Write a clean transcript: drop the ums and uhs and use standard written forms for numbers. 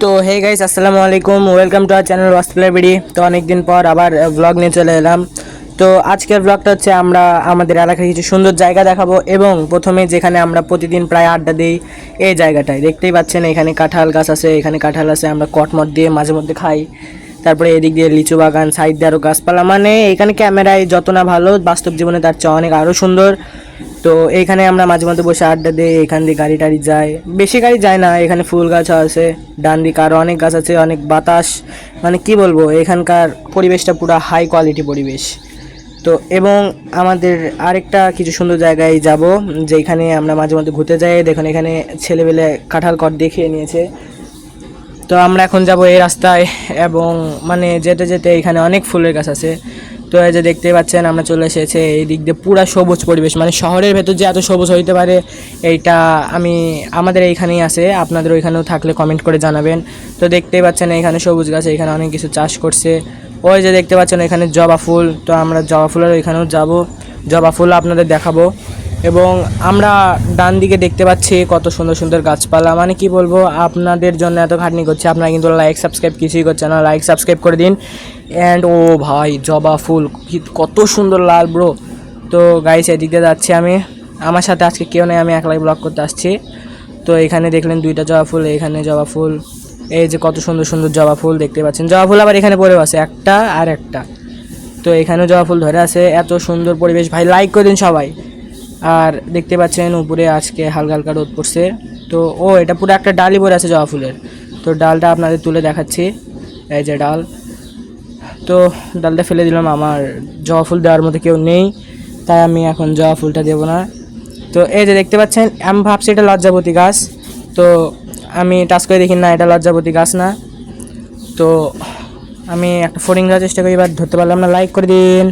তো হে গাইস, আসসালামু আলাইকুম, ওয়েলকাম টু আওয়ার চ্যানেল ওয়াসপ্লে বিডি। তো অনেক দিন পর আবার ব্লগ নিয়ে চলে এলাম। তো আজকের ব্লগটা হচ্ছে আমরা আমাদের এলাকায় কিছু সুন্দর জায়গা দেখাবো, এবং প্রথমে যেখানে আমরা প্রতিদিন প্রায় আড্ডা দিই এই জায়গাটায় দেখতেই পাচ্ছেন। এখানে কাঁঠাল গাছ আছে, এখানে কাঁঠাল আছে, আমরা কটমট দিয়ে মাঝে মধ্যে খাই। তারপরে এদিক দিয়ে লিচু বাগান, সাইড দিয়ে আরও গাছপালা, মানে এখানে ক্যামেরায় যত না ভালো, বাস্তব জীবনে তার চেয়ে অনেক আরও সুন্দর। তো এইখানে আমরা মাঝে মধ্যে বসে আড্ডা দিই, এখান দিয়ে গাড়ি টাড়ি যায়, বেশি গাড়ি যায় না। এখানে ফুল গাছ আছে, ডান দিকে আরও অনেক গাছ আছে, অনেক বাতাস, মানে কি বলবো, এখানকার পরিবেশটা পুরো হাই কোয়ালিটি পরিবেশ। তো এবং আমাদের আরেকটা কিছু সুন্দর জায়গায় যাব, যেখানে আমরা মাঝে মধ্যে ঘুরতে যাই। দেখুন এখানে ছেলেবেলে কাঁঠাল কট দেখিয়ে নিয়েছে। তো আমরা এখন যাব এই রাস্তায়, এবং মানে যেতে যেতে এখানে অনেক ফুলের গাছ আছে। তো এই যে দেখতে পাচ্ছেন আমরা চলে এসেছে এই দিক দিয়ে, পুরা সবুজ পরিবেশ, মানে শহরের ভেতর যে এত সবুজ হইতে পারে এইটা আমাদের এইখানেই আছে। আপনাদের ওইখানেও থাকলে কমেন্ট করে জানাবেন। তো দেখতেই পাচ্ছেন এখানে সবুজ গাছ, এখানে অনেক কিছু চাষ করছে। ওই যে দেখতে পাচ্ছেন এখানে জবা ফুল, তো আমরা জবা ফুলের ওইখানেও যাব, জবা ফুল আপনাদের দেখাবো। এবং আমরা ডান দিকে দেখতে পাচ্ছি কত সুন্দর সুন্দর গাছপালা, মানে কি বলবো, আপনাদের জন্য এত খাটনি করছে, আপনারা কিন্তু লাইক সাবস্ক্রাইব কিছুই করছে না। লাইক সাবস্ক্রাইব করে দিন। অ্যান্ড ও ভাই, জবা ফুল কত সুন্দর লাল ব্রো। তো গাইস, এদিকে যাচ্ছি আমি, আমার সাথে আজকে কেউ নেই, আমি একলাই ব্লগ করতে আসছি। তো এখানে দেখলেন দুইটা জবা ফুল, এখানে জবা ফুল, এই যে কত সুন্দর সুন্দর জবা ফুল দেখতে পাচ্ছেন। জবা ফুল আবার এখানে পড়েও আছে একটা আর একটা। তো এখানেও জবা ফুল ধরে আছে, এত সুন্দর পরিবেশ ভাই, লাইক করে দিন সবাই। আর দেখতে পাচ্ছেন উপরে আজকে হালকা হালকা রোদ পড়ছে। তো এটা পুরো একটা ডালই পড়ে আছে জবা ফুলের। তো ডালটা আপনাদের তুলে দেখাচ্ছি, এই যে ডাল। তো ডালটা ফেলে দিলাম, আমার জবা ফুল দেওয়ার মতো কেউ নেই, তাই আমি এখন জবা ফুলটা দেবো না। তো এই যে দেখতে পাচ্ছেন, আমি ভাবছি এটা লজ্জাপতি গাছ, তো আমি টাচ করে দেখি না, এটা লজ্জাপতি গাছ না। তো আমি একটা ফড়িং দেওয়ার চেষ্টা করি, এবার ধরতে পারলাম না। লাইক করে দিন।